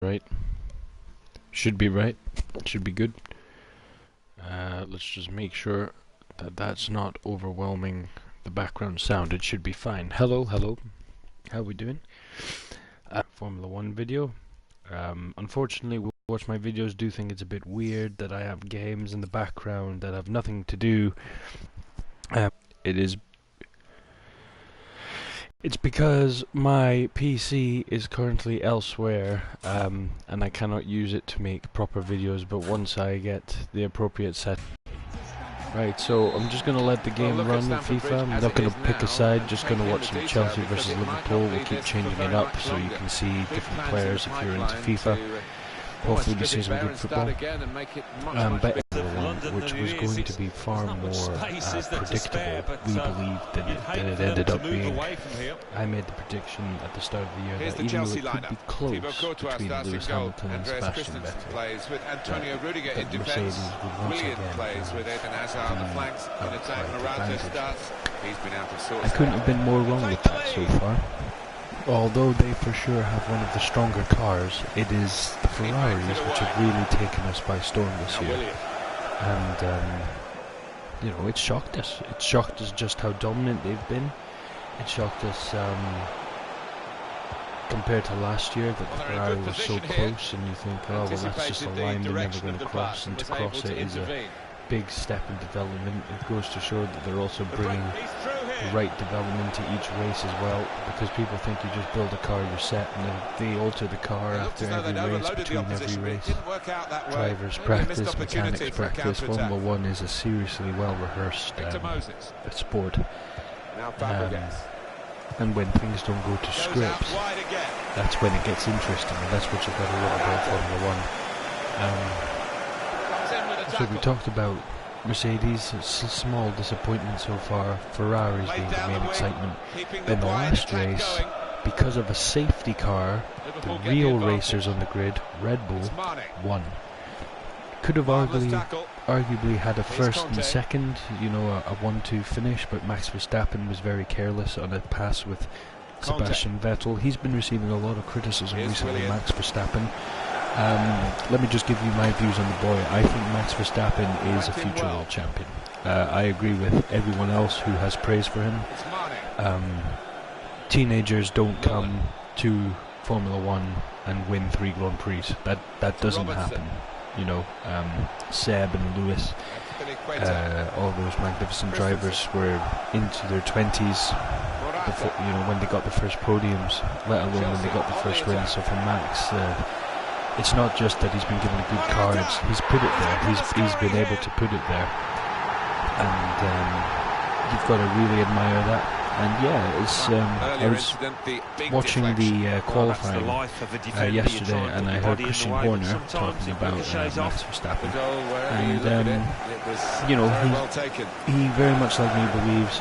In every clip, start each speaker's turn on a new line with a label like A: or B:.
A: Right. Should be right. Should be good. Let's just make sure that that's not overwhelming the background sound. It should be fine. Hello, hello. How we doing? Formula 1 video. Unfortunately, who watch my videos do think it's a bit weird that I have games in the background that have nothing to do. It's because my PC is currently elsewhere, and I cannot use it to make proper videos, but once I get the appropriate set. Right, so I'm just going to let the game run with FIFA. I'm not going to pick a side, just going to watch some Chelsea versus Liverpool. We'll keep changing it up so you can see different players if you're into FIFA. Hopefully we see some good football. But which was going to be far more predictable, we believed, than it ended up being. I made the prediction at the start of the year that even though it could be close between Lewis Hamilton and Sebastian Vettel, that Mercedes would once again I couldn't have been more wrong with that so far. Although they for sure have one of the stronger cars, it is the Ferraris which have really taken us by storm this year. And, you know, it shocked us. It shocked us just how dominant they've been. It shocked us compared to last year that the Ferrari was so close, and you think, oh, well, that's just a line they're never going to cross, and to cross it is a big step in development. It goes to show that they're also bringing the right development to each race as well, because people think you just build a car, you're set, and then they alter the car after every race, between every race. Drivers practice, mechanics practice. Formula 1 is a seriously well-rehearsed sport. And when things don't go to scripts, that's when it gets interesting, and that's what you've got to love about Formula 1. So we talked about Mercedes, it's a small disappointment so far, Ferraris being the main excitement. Then the last race, because of a safety car, the real racers on the grid, Red Bull, won. Could have arguably had a first and second, you know, a 1-2 finish, but Max Verstappen was very careless on a pass with Sebastian Vettel. He's been receiving a lot of criticism recently, Max Verstappen. Let me just give you my views on the boy. I think Max Verstappen is a future world champion. I agree with everyone else who has praise for him. Teenagers don't come to Formula 1 and win 3 Grand Prix. That doesn't happen. You know, Seb and Lewis, all those magnificent drivers were into their 20s before, you know, when they got the first podiums, let alone when they got the first win. So for Max, it's not just that he's been given a good car, he's put it there, he's been able to put it there, and you've got to really admire that. And yeah, I was watching the qualifying yesterday, and I heard Christian Horner talking about Max Verstappen, and you know, he very much like me believes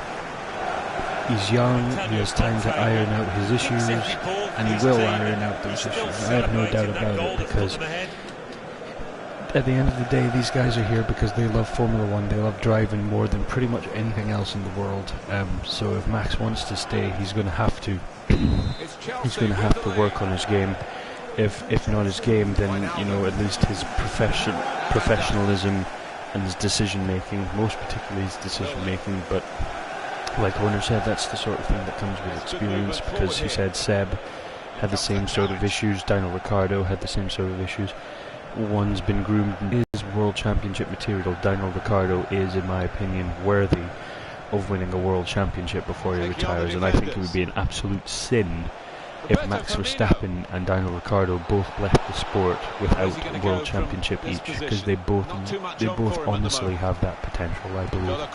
A: he's young, he has time to iron out his issues, and he will iron out those issues. I have no doubt about it, because at the end of the day, these guys are here because they love Formula 1, they love driving more than pretty much anything else in the world. So if Max wants to stay, he's going to have to work on his game. If not his game, then, you know, at least his professionalism and his decision making, most particularly his decision making. But like Horner said, that's the sort of thing that comes with experience, because he said Seb had the same sort of issues, Daniel Ricciardo had the same sort of issues. One's been groomed and is world championship material. Daniel Ricciardo is, in my opinion, worthy of winning a world championship before he retires, and I think it would be an absolute sin if Max Verstappen and Daniel Ricciardo both left the sport without a world championship each, because they both honestly have that potential, I believe.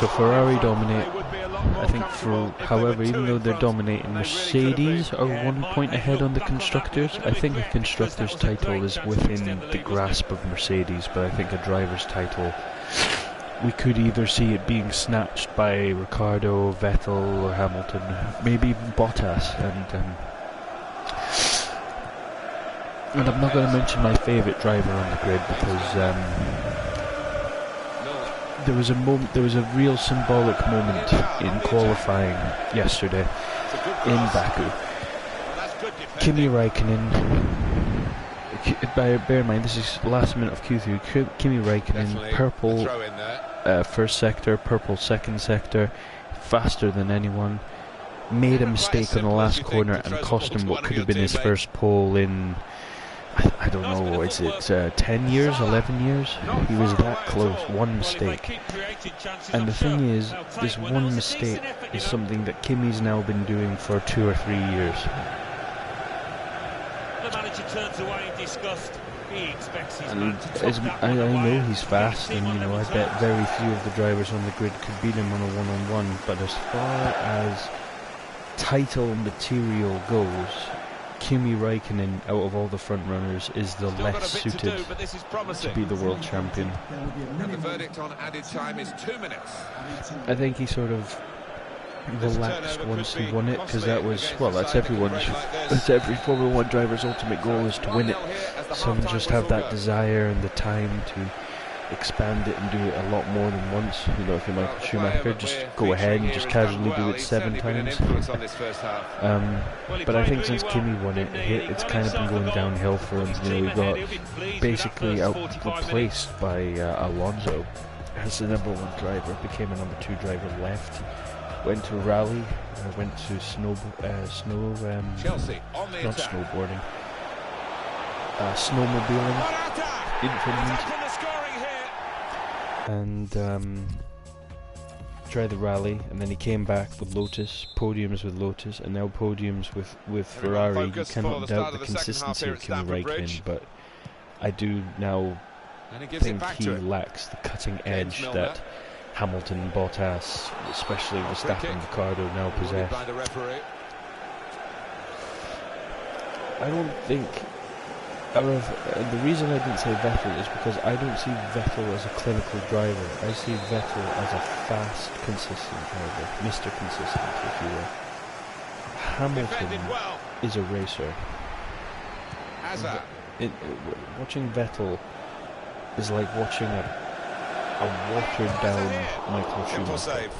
A: So Ferrari dominate. I think however, even though they're dominating, Mercedes are 1 point ahead on the constructors. I think a constructor's title is within the grasp of Mercedes, but I think a driver's title, we could either see it being snatched by Ricciardo, Vettel, or Hamilton, maybe even Bottas. And I'm not going to mention my favourite driver on the grid, because there was a real symbolic moment in qualifying yesterday in Baku. Kimi Raikkonen, bear in mind this is last minute of Q3, Kimi Raikkonen, purple first sector, purple second sector, faster than anyone, made a mistake on the last corner and cost him what could have been his first pole in, I don't know, is it 10 years, 11 years? He was that close, one mistake. And the thing is, this one mistake is something that Kimi's now been doing for 2 or 3 years.
B: The manager turns away in disgust. He expects his man to top
A: I know he's fast, and you know, I bet very few of the drivers on the grid could beat him on a one-on-one, but as far as title material goes, Kimi Raikkonen, out of all the front runners, is the less suited to be the world champion.
C: And the verdict on added time is 2 minutes.
A: I think he sort of relaxed once he won it, because that was, well, that's every Formula 1 driver's ultimate goal, is to win it. Some just have that desire and the time to expand it and do it a lot more than once. You know, if you're Michael Schumacher, just go ahead and just casually do it 7 times. But I think since Kimi won it, it's kind of been going downhill for him. You know, he got basically replaced by Alonso as the #1 driver, became a #2 driver, left, went to rally, went to snowmobiling, and tried the rally, and then he came back with Lotus, podiums with Lotus, and now podiums with Ferrari. You cannot doubt the consistency of Kimi Raikkonen, but I do now think he lacks the cutting edge that Hamilton, Bottas, especially Verstappen and Ricardo now possess. I don't think, the reason I didn't say Vettel is because I don't see Vettel as a clinical driver. I see Vettel as a fast, consistent driver, Mr. Consistent, if you will. Hamilton is a racer. Watching Vettel is like watching a watered-down Michael Schumacher.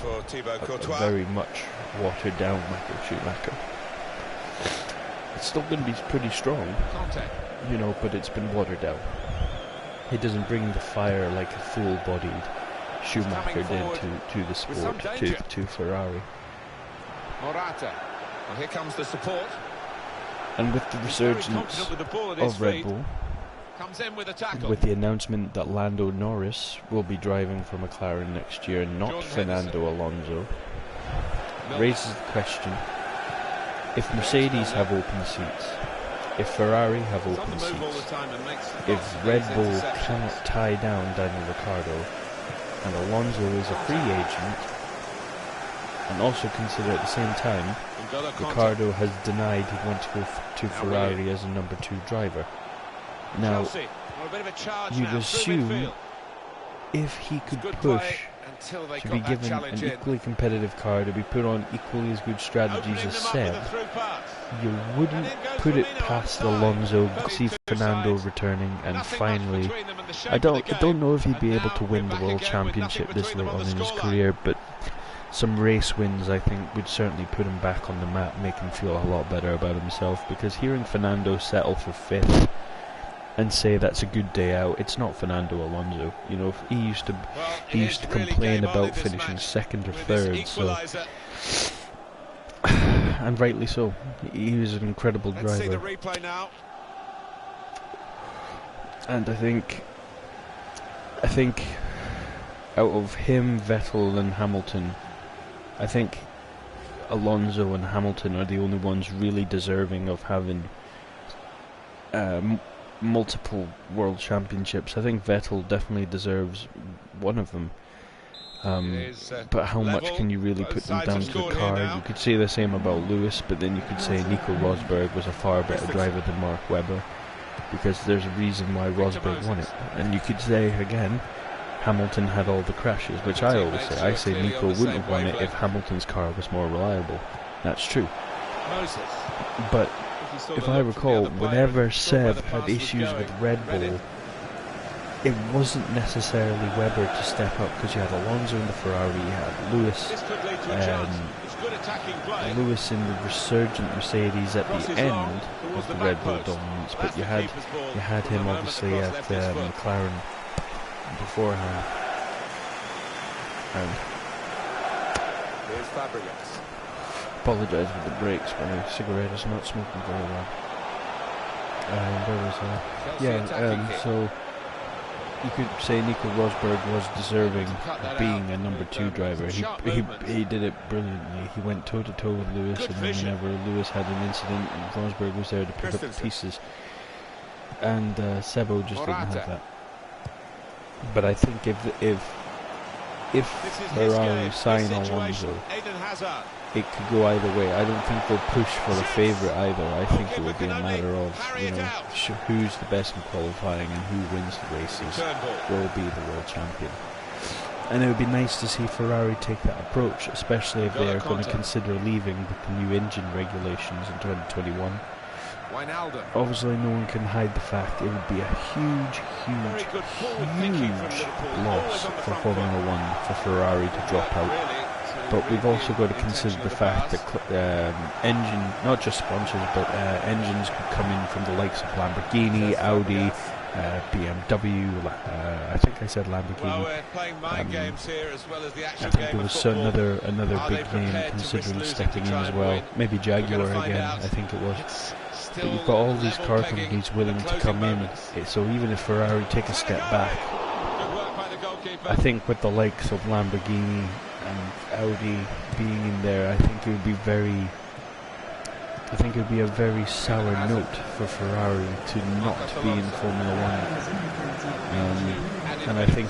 A: A very much watered-down Michael Schumacher. It's still going to be pretty strong, you know, but it's been watered down. He doesn't bring the fire like a full-bodied Schumacher did to the sport, to Ferrari.
C: Morata. Well, here comes the support.
A: And with the resurgence of Red Bull, with the announcement that Lando Norris will be driving for McLaren next year, not Fernando Alonso, raises the question: if Mercedes have open seats, if Ferrari have open seats, if Red Bull cannot tie down Daniel Ricciardo, and Alonso is a free agent, and also consider at the same time Ricciardo has denied he wants to go to Ferrari as a #2 driver. Now, you'd assume if he could push to be given an equally competitive car, to be put on equally as good strategies as Seb, you wouldn't put it past Alonso, see Fernando returning, and finally, I don't know if he'd be able to win the World Championship this late on in his career, but some race wins I think would certainly put him back on the map, make him feel a lot better about himself, because hearing Fernando settle for 5th and say that's a good day out, it's not Fernando Alonso. You know, he used to complain about finishing 2nd or 3rd, so, and rightly so. He was an incredible driver. And I think out of him, Vettel and Hamilton, I think Alonso and Hamilton are the only ones really deserving of having multiple world championships. I think Vettel definitely deserves one of them. But how much can you really put them down to the car? You could say the same about Lewis, but then you could say Nico Rosberg was a far better driver than Mark Webber, because there's a reason why Rosberg won it. And you could say again, Hamilton had all the crashes, which I always say. I say Nico wouldn't have won it if Hamilton's car was more reliable. That's true. But if I recall, whenever Seb had issues with Red Bull, it wasn't necessarily Webber to step up, because you had Alonso in the Ferrari, you had Lewis,
B: This could lead to a chance. It's good attacking play.
A: Lewis in the resurgent Mercedes at
B: Crosses
A: the end
B: long
A: of
B: towards
A: the
B: the
A: Red
B: back
A: Bull
B: post.
A: dominance, but
B: That's
A: you
B: the
A: had
B: keeper's ball.
A: him
B: From the moment
A: obviously
B: the cross
A: at
B: left his foot.
A: McLaren beforehand. And
C: Here's Fabregas.
A: apologise for the breaks, my cigarette is not smoking very well. There was
C: Chelsea attacking here.
A: so you could say Nico Rosberg was deserving
C: Cut that
A: of being
C: out
A: a number
C: with,
A: 2 driver.
C: sharp
A: He
C: movement.
A: did it brilliantly. He went toe to toe with Lewis,
B: Good
A: and then
B: vision.
A: whenever Lewis had an incident, Rosberg was there to pick up the
C: Christensen.
A: pieces. And Sebo just didn't
C: Morata.
A: have that. But I think if
B: This is his
A: Ferrari
B: game,
A: sign
B: this situation.
A: Alonso,
B: Eden Hazard.
A: it could go either way. I don't think they'll push for a favourite either. I think it would be a matter of, who's the best in qualifying and who wins the races
B: Turn ball.
A: will be the world champion. And it would be nice to see Ferrari take that approach, especially if they are going to consider leaving with the new engine regulations in 2021.
C: Wijnaldum.
A: Obviously no one can hide the fact it would be a huge
B: Very good forward thinking from
A: huge
B: Liverpool.
A: loss
B: Always on the
A: for
B: front
A: Formula
B: foot.
A: One for Ferrari to drop out. But we've also got to consider the fact that engine, not just sponsors, but engines could come in from the likes of Lamborghini, Audi, BMW. I think I said Lamborghini.
B: Well, we're playing mind games here as well as the
A: I
B: actual
A: think
B: game
A: there
B: of
A: was
B: football.
A: another
B: Are they
A: big name
B: prepared to risk
A: considering
B: losing
A: stepping
B: to
A: in
B: try
A: as
B: and
A: well.
B: win?
A: Maybe
B: We're gonna
A: Jaguar
B: find
A: again.
B: out.
A: I think it was.
B: It's
A: But
B: still
A: you've got all these
B: level
A: car
B: pegging
A: companies
B: in
A: willing
B: the
A: to
B: closing
A: come in.
B: moments.
A: So even if Ferrari take a
B: Had
A: step
B: go.
A: back,
B: Good work by the goalkeeper.
A: I think with the likes of Lamborghini and Audi being in there, I think it would be a very sour note for Ferrari to not be in Formula One. And I think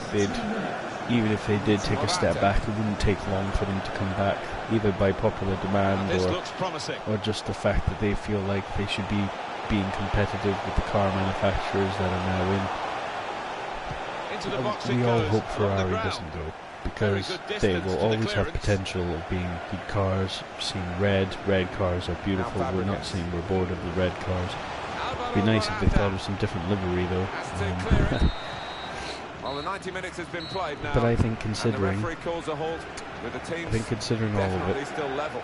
A: even if they did take a step back, it wouldn't take long for them to come back, either by popular demand
B: This looks promising.
A: or just the fact that they feel like they should be being competitive with the car manufacturers that are now in.
B: Into the box it
A: We all
B: goes,
A: hope
B: along the
A: Ferrari
B: ground.
A: doesn't go, because
B: Very good
A: they
B: distance
A: will
B: to the
A: always have
B: clearance.
A: potential of being good cars. Seeing red cars are beautiful.
C: Now
A: We're not
C: Fabregas.
A: saying we're bored of the red cars.
C: Alvaro
A: Be nice if they
C: Morata
A: thought of some different livery though.
C: has to clear it. Well, the 90 minutes has been played now.
A: But I think
C: and the
A: considering,
C: referee calls a halt with the team
A: considering all of
C: definitely
A: it,
C: still level.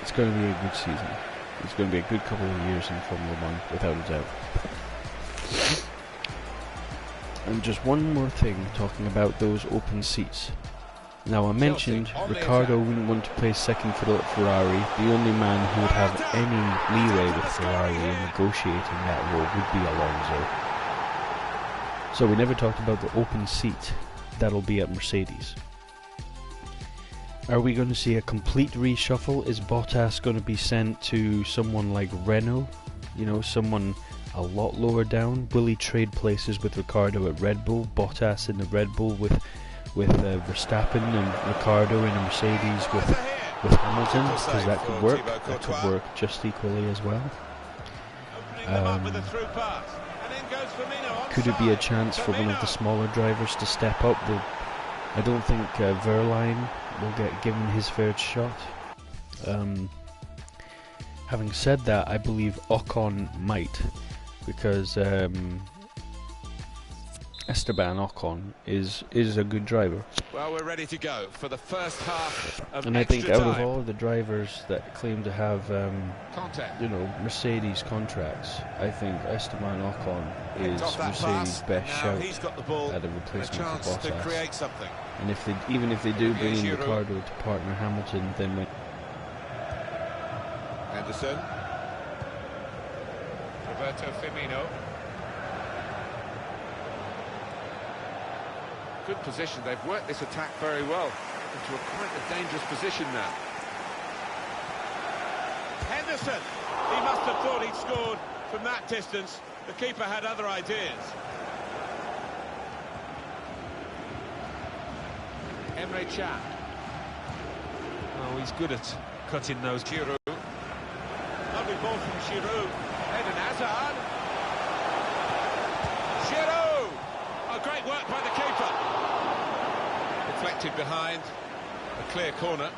A: it's going to be a good season. It's going to be a good couple of years in Formula One, without a doubt. And just one more thing, talking about those open seats. Now I mentioned
C: on the
A: Ricciardo
C: attack.
A: wouldn't want to play second fiddle at Ferrari. The only man who would have any leeway with Ferrari in negotiating that role would be Alonso. So we never talked about the open seat that'll be at Mercedes. Are we going to see a complete reshuffle? Is Bottas going to be sent to someone like Renault? You know, someone a lot lower down? Will he trade places with Ricciardo at Red Bull? Bottas in the Red Bull with Verstappen and Ricciardo in a Mercedes with Hamilton? Because that could work. That could work just equally as well.
B: Opening them up with a through pass. And in goes Firmino
A: Could it be a
B: onside.
A: chance for one of the
B: Firmino.
A: smaller drivers to step up? I don't think Verline will get given his fair shot. Having said that, I believe Ocon might, because Esteban Ocon is a good driver.
B: Well, we're ready to go for the first half of
A: And I think
B: extra
A: out of
B: time.
A: all of the drivers that claim to have
C: Contact.
A: Mercedes contracts, I think Esteban Ocon is
B: Off that
A: Mercedes'
B: pass.
A: best
B: Now
A: shout
B: he's got the ball
A: at a
B: and a
A: replacement
B: chance
A: for
B: to
A: Bottas.
B: create something.
A: And even if they do bring in
B: Giroud.
A: Ricciardo to partner Hamilton, then when
C: Anderson.
B: Roberto Firmino.
C: Good position. They've worked this attack very well into quite a dangerous position now.
B: Henderson. He must have thought he'd scored from that distance. The keeper had other ideas. Emre Can. Oh, he's good at cutting those. Giroud. Lovely ball from Giroud. Eden Hazard. Giroud! Oh, great work by the keeper. Deflected behind. A clear corner.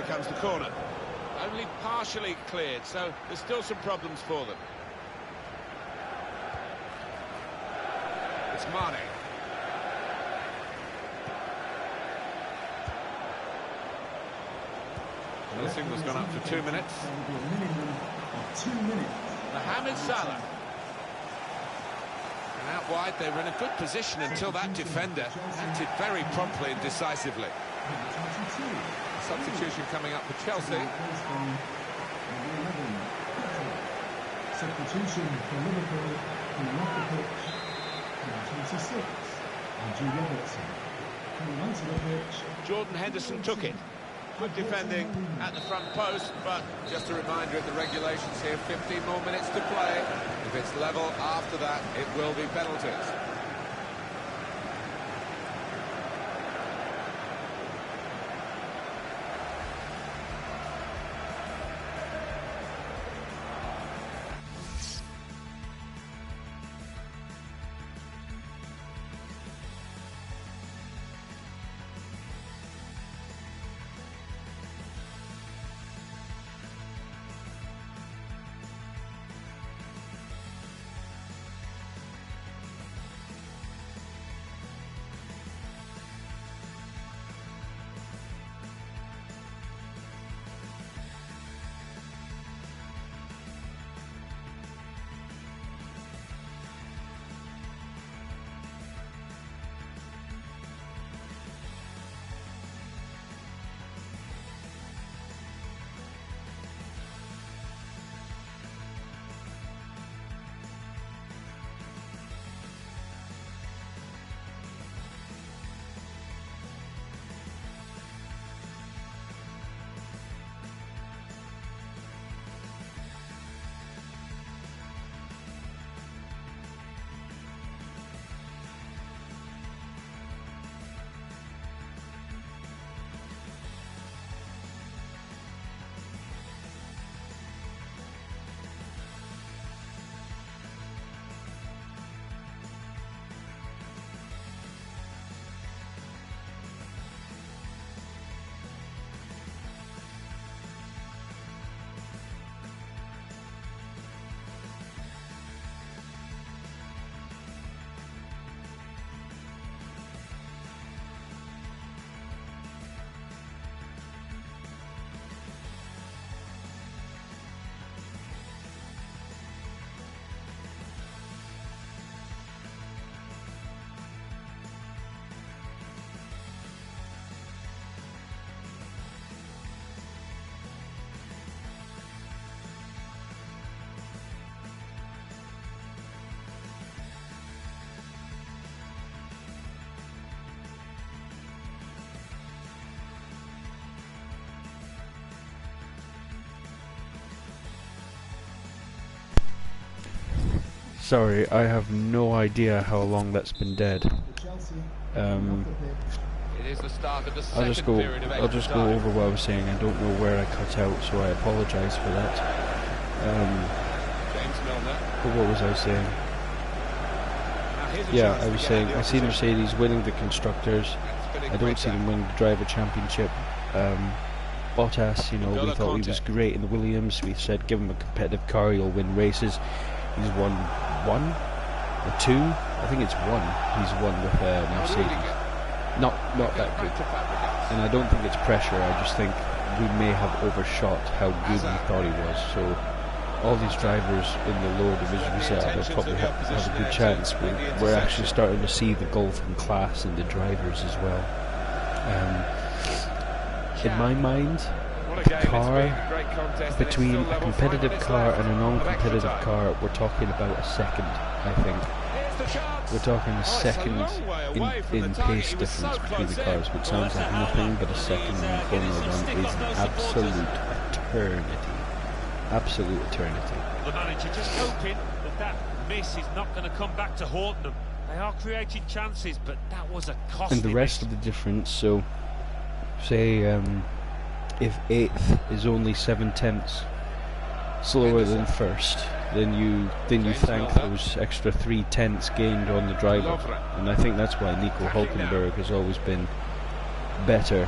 B: Here comes the corner. Only partially cleared, so there's still some problems for them. It's Mane. The signal's gone up for 2 minutes. Mohamed Salah. And out wide, they were in a good position until that defender acted very promptly and decisively. Substitution coming up for Chelsea.
D: Substitution for Liverpool, coming off the pitch, number 26, Andrew Robertson. Coming onto the pitch,
B: Jordan Henderson took it. Good defending at the front post, but just a reminder of the regulations here, 15 more minutes to play. If it's level after that, it will be penalties.
A: Sorry, I have no idea how long that's been dead.
B: It is the start of the
A: I'll
B: second period of
A: I'll just go over what I was saying. I don't know where I cut out, so I apologise for that.
B: James Milner.
A: But what was I saying?
B: Now here's a
A: Yeah,
B: chance
A: I
B: to
A: was
B: get
A: saying
B: out the
A: I see
B: opposition.
A: Mercedes winning the constructors.
B: It's been a
A: I
B: great
A: don't see them
B: time.
A: winning the driver championship. Bottas, you know, we
B: N'Golo
A: thought he was
B: Conte.
A: great in the Williams. We said give him a competitive car, he'll win races. He's won one or two. I think it's one. He's won with Mercedes. Not that good. And I don't think it's pressure. I just think we may have overshot how good we thought he was. So all these drivers in the lower division, we said they'll probably have a good chance. We're actually starting to see the gulf in class in the drivers as well. In my mind, the car between a competitive car and a non-competitive car, we're talking about a second, I think. We're talking a second in pace difference between the cars, which sounds like nothing, but a second in Formula 1 is an absolute eternity. Absolute eternity.
E: The manager just hoping that miss is not going to come back to haunt them. They are creating chances, but that was a costly
A: And the rest
E: miss.
A: of the difference, so say if 8th is only 7/10 slower than first, then you thank those extra 3/10 gained on the driver. And I think that's why Nico Hulkenberg has always been better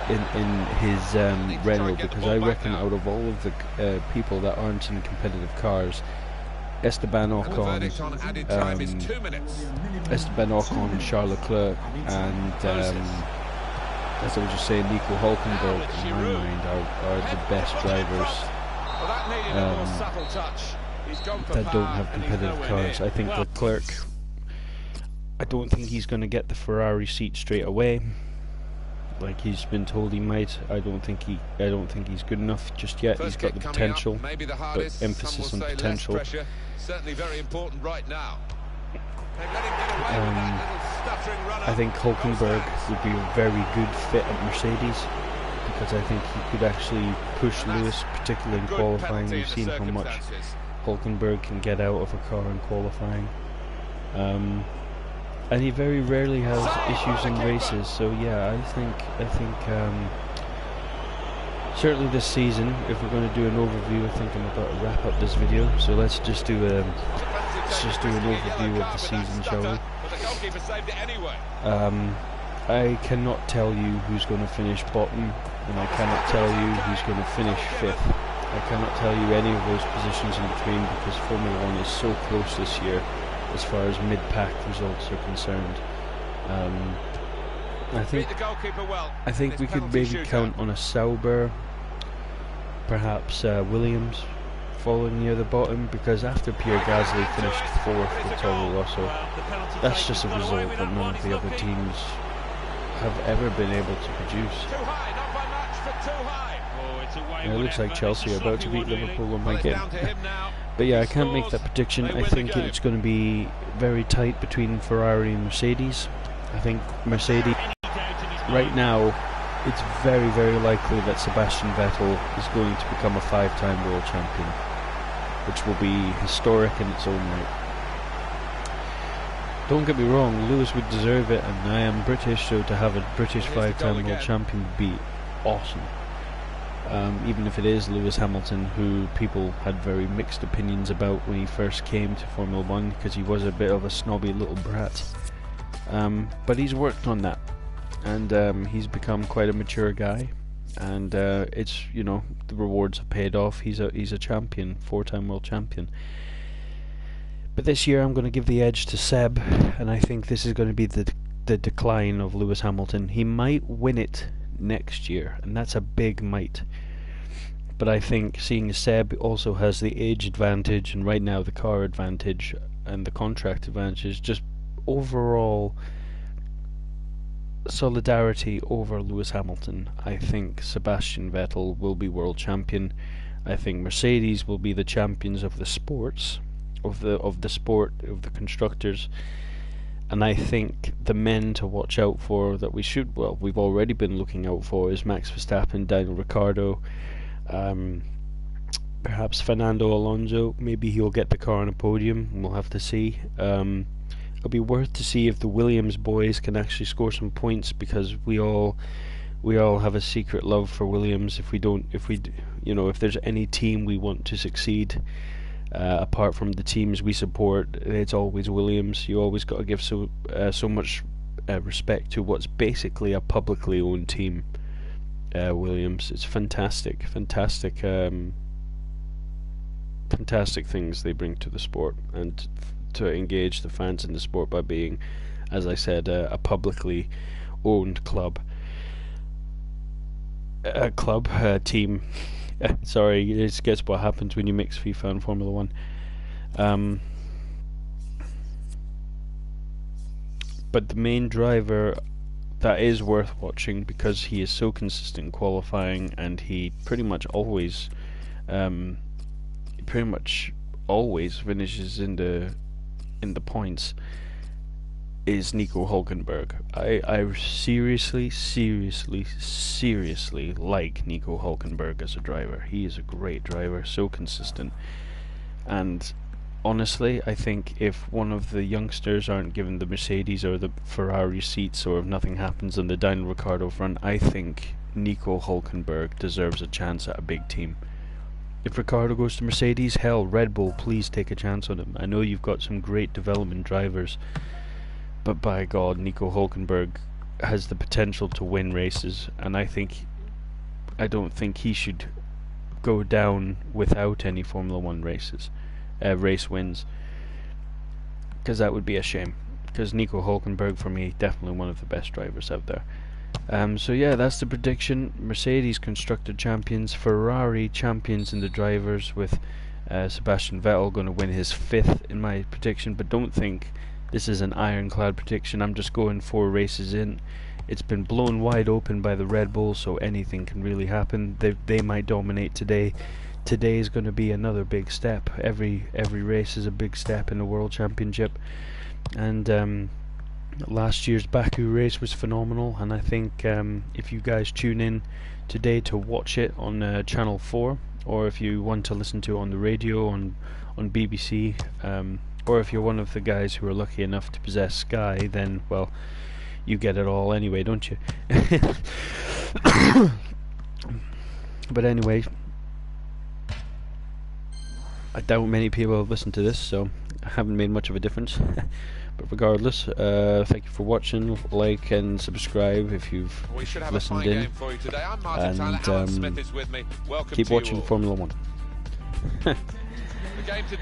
A: in his Renault, because I reckon out of all of the people that aren't in competitive cars, Esteban Ocon, Charles Leclerc, and as I was just saying, Nico Hulkenberg, in my mind, are the best drivers that don't have competitive cars. I think Leclerc, I don't think he's going to get the Ferrari seat straight away, like he's been told he might. I don't think he's good enough just yet. He's got the potential, but emphasis on potential.
B: Certainly very important right now.
A: I think Hulkenberg would be a very good fit at Mercedes, because I think he could actually push Lewis, particularly in qualifying. We've seen how much Hulkenberg can get out of a car in qualifying, and he very rarely has issues in races. So yeah, I think certainly this season, if we're going to do an overview, I think I'm about to wrap up this video. So let's just do an overview of the season, shall we? I cannot tell you who's going to finish bottom, and I cannot tell you who's going to finish 5th. I cannot tell you any of those positions in between, because Formula 1 is so close this year as far as mid-pack results are concerned. I think we could maybe count on a Sauber, perhaps Williams falling near the bottom, because after Pierre Gasly finished 4th with Toro Rosso, that's just a result that none of the other teams have ever been able to produce. It looks like Chelsea are about to beat Liverpool on my game. But yeah, I can't make that prediction. I think it's going to be very tight between Ferrari and Mercedes. I think Mercedes, right now, it's very, very likely that Sebastian Vettel is going to become a 5-time world champion, which will be historic in its own right. Don't get me wrong, Lewis would deserve it, and I am British, so to have a British 5-time world champion would be awesome. Even if it is Lewis Hamilton, who people had very mixed opinions about when he first came to Formula 1, because he was a bit of a snobby little brat. But he's worked on that, and he's become quite a mature guy, and it's, you know, the rewards have paid off. He's a champion, 4-time world champion. But this year I'm going to give the edge to Seb, and I think this is going to be the decline of Lewis Hamilton. He might win it next year, and that's a big might. But I think, seeing Seb also has the age advantage, and right now the car advantage and the contract advantage, just overall solidarity over Lewis Hamilton, I think Sebastian Vettel will be world champion. I think Mercedes will be the champions of the sports, of the sport of the constructors. And I think the men to watch out for that we've already been looking out for is Max Verstappen, Daniel Ricciardo, perhaps Fernando Alonso. Maybe he'll get the car on a podium. We'll have to see. It'll be worth to see if the Williams boys can actually score some points, because we all have a secret love for Williams. If there's any team we want to succeed, apart from the teams we support, it's always Williams. You always got to give so much respect to what's basically a publicly owned team. Williams, it's fantastic things they bring to the sport, and to engage the fans in the sport by being, as I said, a publicly owned team. Sorry, it gets what happens when you mix FIFA and Formula 1. But the main driver that is worth watching, because he is so consistent in qualifying, and he pretty much always finishes in the points, is Nico Hulkenberg. I seriously like Nico Hulkenberg as a driver. He is a great driver, so consistent. And honestly, I think if one of the youngsters aren't given the Mercedes or the Ferrari seats, or if nothing happens on the Daniel Ricciardo front, I think Nico Hulkenberg deserves a chance at a big team. If Ricciardo goes to Mercedes, hell, Red Bull, please take a chance on him. I know you've got some great development drivers, but by God, Nico Hulkenberg has the potential to win races, and I don't think he should go down without any Formula 1 race wins, because that would be a shame. Because Nico Hülkenberg, for me, definitely one of the best drivers out there. So yeah, that's the prediction. Mercedes Constructor Champions, Ferrari Champions in the drivers, with Sebastian Vettel going to win his 5th in my prediction. But don't think this is an ironclad prediction. I'm just going 4 races in. It's been blown wide open by the Red Bull, so anything can really happen. They might dominate today. Today is going to be another big step. Every race is a big step in the World Championship. And last year's Baku race was phenomenal, and I think if you guys tune in today to watch it on Channel 4, or if you want to listen to it on the radio on BBC, or if you're one of the guys who are lucky enough to possess Sky, then, well, you get it all anyway, don't you? But anyway, I doubt many people have listened to this, so I haven't made much of a difference. But regardless, thank you for watching. Like and subscribe if you've listened in. And keep watching Formula 1.
B: The game to